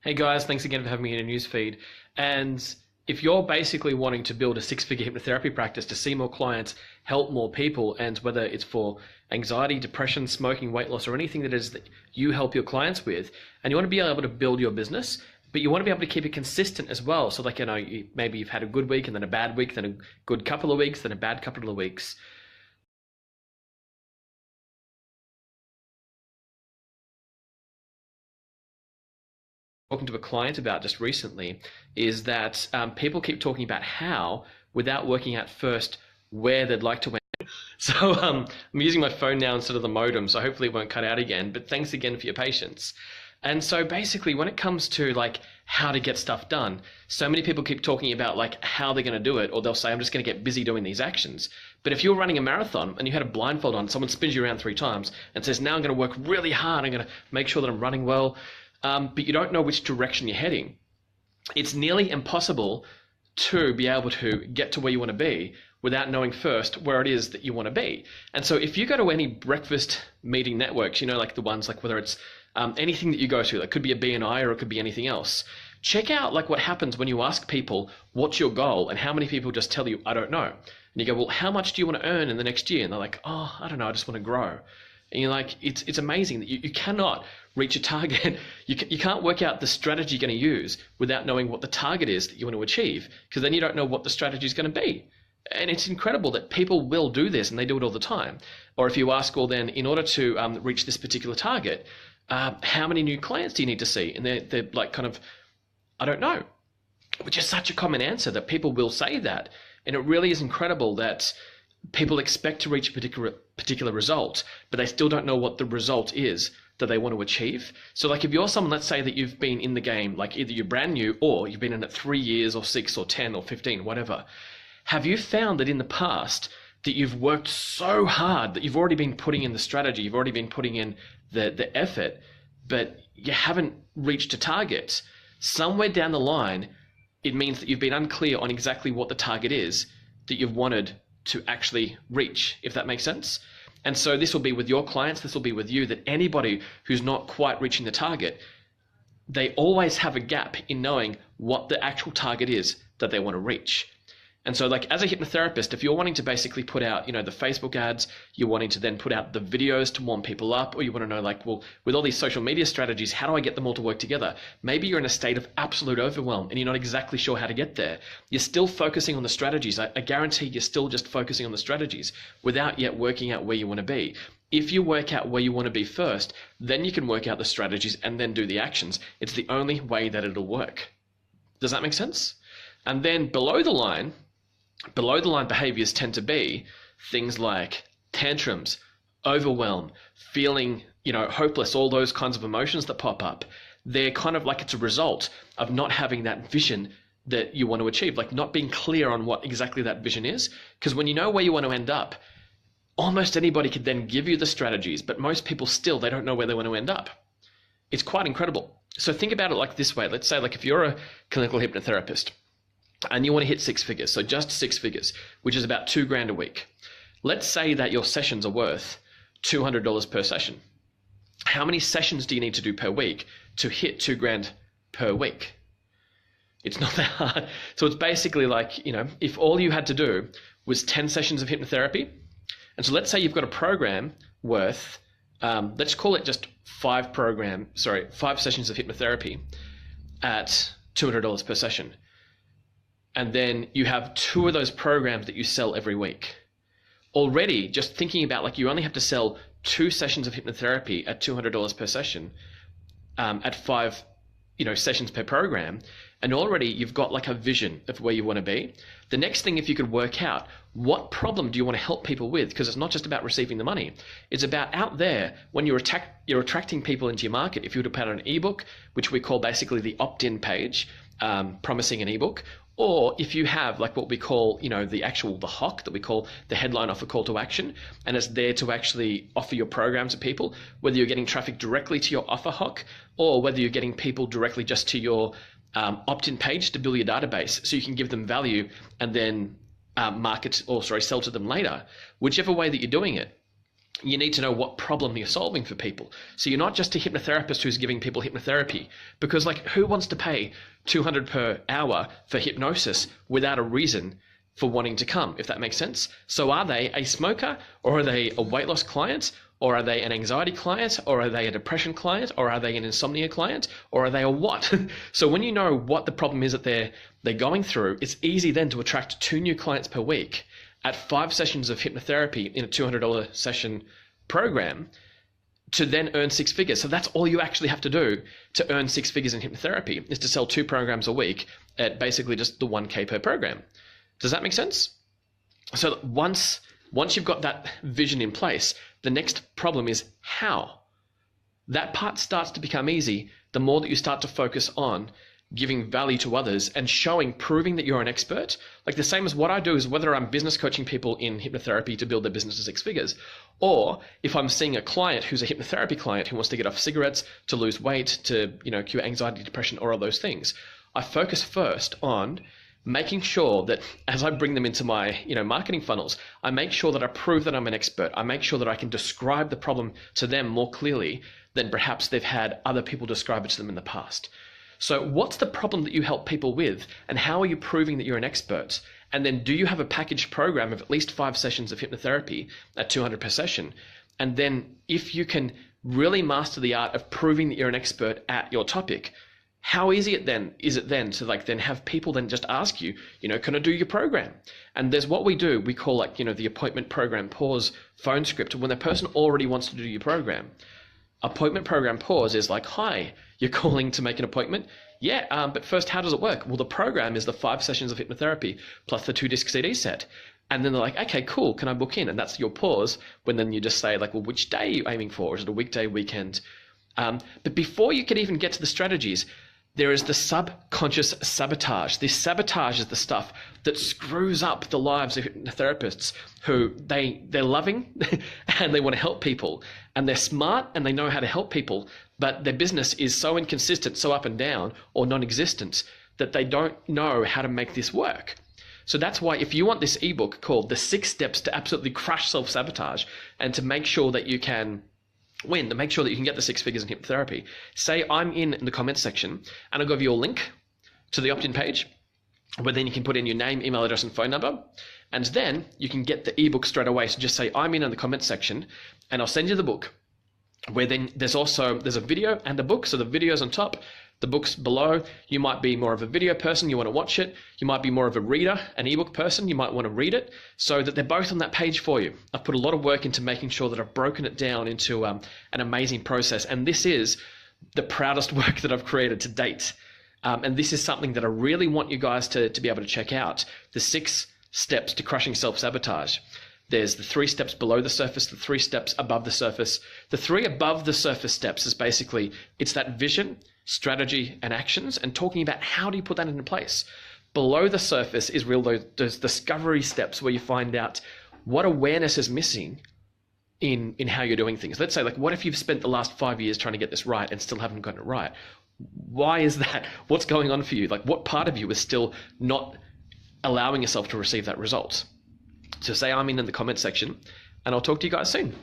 Hey guys, thanks again for having me in a newsfeed. And if you're basically wanting to build a six-figure hypnotherapy practice to see more clients, help more people, and whether it's for anxiety, depression, smoking, weight loss, or anything that is that you help your clients with, and you want to be able to build your business, but you want to be able to keep it consistent as well. So like, maybe you've had a good week and then a bad week, then a good couple of weeks, then a bad couple of weeks. Talking to a client about just recently is that people keep talking about how without working out first where they'd like to win. So I'm using my phone now instead of the modem, so hopefully it won't cut out again. But thanks again for your patience. And so basically, when it comes to like how to get stuff done, so many people keep talking about like how they're going to do it, or they'll say, I'm just going to get busy doing these actions. But if you're running a marathon and you had a blindfold on, someone spins you around 3 times and says, now I'm going to work really hard, I'm going to make sure that I'm running well, but you don't know which direction you're heading, it's nearly impossible to be able to get to where you want to be without knowing first where it is that you want to be. And so if you go to any breakfast meeting networks, like the ones like whether it's anything that you go to, that could be a BNI or it could be anything else, check out like what happens when you ask people, what's your goal? And how many people just tell you, I don't know. And you go, well, how much do you want to earn in the next year? And they're like, oh, I don't know, I just want to grow. And you're like, it's amazing that you cannot reach a target. You can't work out the strategy you're going to use without knowing what the target is that you want to achieve, because then you don't know what the strategy is going to be. And it's incredible that people will do this and they do it all the time. Or if you ask, well, then in order to reach this particular target, how many new clients do you need to see? And they're like kind of, I don't know, which is such a common answer that people will say that. And it really is incredible that people expect to reach a particular result, but they still don't know what the result is that they want to achieve. So like if you're someone, let's say that you've been in the game, like either you're brand new or you've been in it 3 years or 6 or 10 or 15, whatever. Have you found that in the past that you've worked so hard that you've already been putting in the strategy, you've already been putting in the effort, but you haven't reached a target? Somewhere down the line, it means that you've been unclear on exactly what the target is that you've wanted to actually reach, if that makes sense. And so this will be with your clients, this will be with you, that anybody who's not quite reaching the target, they always have a gap in knowing what the actual target is that they want to reach. And so like as a hypnotherapist, if you're wanting to basically put out, the Facebook ads, you're wanting to then put out the videos to warm people up, or you want to know like, well, with all these social media strategies, how do I get them all to work together? Maybe you're in a state of absolute overwhelm and you're not exactly sure how to get there. You're still focusing on the strategies. I guarantee you're still just focusing on the strategies without yet working out where you want to be. If you work out where you want to be first, then you can work out the strategies and then do the actions. It's the only way that it'll work. Does that make sense? And then below the line behaviors tend to be things like tantrums, overwhelm, feeling, hopeless, all those kinds of emotions that pop up. They're kind of like it's a result of not having that vision that you want to achieve, like not being clear on what exactly that vision is. Because when you know where you want to end up, almost anybody could then give you the strategies, but most people still, they don't know where they want to end up. It's quite incredible. So think about it like this way. Let's say like if you're a clinical hypnotherapist, and you want to hit 6 figures, so just 6 figures, which is about $2,000 a week. Let's say that your sessions are worth $200 per session. How many sessions do you need to do per week to hit $2,000 per week? It's not that hard. So it's basically like, if all you had to do was 10 sessions of hypnotherapy, and so let's say you've got a program worth, let's call it just 5 sessions of hypnotherapy at $200 per session. And then you have 2 of those programs that you sell every week. Already, just thinking about like you only have to sell 2 sessions of hypnotherapy at $200 per session, at 5, sessions per program, and already you've got like a vision of where you want to be. The next thing, if you could work out what problem do you want to help people with, because it's not just about receiving the money, it's about out there when you're attracting people into your market. If you were to put out an ebook, which we call basically the opt-in page, promising an ebook, or if you have like what we call, the hock that we call the headline offer call to action, and it's there to actually offer your program to people, whether you're getting traffic directly to your offer hock or whether you're getting people directly just to your opt-in page to build your database so you can give them value and then sell to them later. Whichever way that you're doing it, you need to know what problem you're solving for people. So you're not just a hypnotherapist who's giving people hypnotherapy, because like who wants to pay $200 per hour for hypnosis without a reason for wanting to come, if that makes sense? So are they a smoker, or are they a weight loss client, or are they an anxiety client, or are they a depression client, or are they an insomnia client, or are they a what? So when you know what the problem is that they're going through, it's easy then to attract 2 new clients per week at 5 sessions of hypnotherapy in a $200 session program to then earn 6 figures. So that's all you actually have to do to earn 6 figures in hypnotherapy, is to sell 2 programs a week at basically just the $1K per program. Does that make sense? So once you've got that vision in place, the next problem is how. That part starts to become easy the more that you start to focus on giving value to others and proving that you're an expert. Like the same as what I do is whether I'm business coaching people in hypnotherapy to build their business to 6 figures, or if I'm seeing a client who's a hypnotherapy client who wants to get off cigarettes, to lose weight, to cure anxiety, depression, or all those things. I focus first on making sure that as I bring them into my marketing funnels, I make sure that I prove that I'm an expert. I make sure that I can describe the problem to them more clearly than perhaps they've had other people describe it to them in the past. So what's the problem that you help people with, and how are you proving that you're an expert? And then do you have a packaged program of at least 5 sessions of hypnotherapy at $200 per session? And then if you can really master the art of proving that you're an expert at your topic, how easy is it then to then have people then just ask you, can I do your program? And there's what we do, we call the appointment program pause phone script. When the person already wants to do your program, appointment program pause is like, hi, you're calling to make an appointment? Yeah, but first, how does it work? Well, the program is the 5 sessions of hypnotherapy plus the 2-disc CD set. And then they're like, okay, cool, can I book in? And that's your pause, when then you just say well, which day are you aiming for? Is it a weekday, weekend? But before you can even get to the strategies, there is the subconscious sabotage. This sabotage is the stuff that screws up the lives of hypnotherapists who they're loving and they want to help people, and they're smart and they know how to help people, but their business is so inconsistent, so up and down or non-existent, that they don't know how to make this work. So that's why if you want this ebook called The 6 Steps to Absolutely Crush Self-Sabotage, and to make sure that you can to make sure that you can get the 6 figures in hypnotherapy, say I'm in the comments section, and I'll give you a link to the opt-in page, where then you can put in your name, email address, and phone number, and then you can get the ebook straight away. So just say I'm in the comments section, and I'll send you the book, where then there's a video and a book. So the video's on top, the book's below. You might be more of a video person, you want to watch it. You might be more of a reader, an ebook person, you might want to read it, so that they're both on that page for you. I've put a lot of work into making sure that I've broken it down into an amazing process. And this is the proudest work that I've created to date. And this is something that I really want you guys to be able to check out. The 6 steps to crushing self-sabotage. There's the 3 steps below the surface, the 3 steps above the surface. The 3 above the surface steps is basically, it's that vision, strategy, and actions, and talking about how do you put that into place. Below the surface is those discovery steps where you find out what awareness is missing in how you're doing things. Let's say, what if you've spent the last 5 years trying to get this right and still haven't gotten it right? Why is that? What's going on for you? What part of you is still not allowing yourself to receive that result? So say I'm in the comment section, and I'll talk to you guys soon.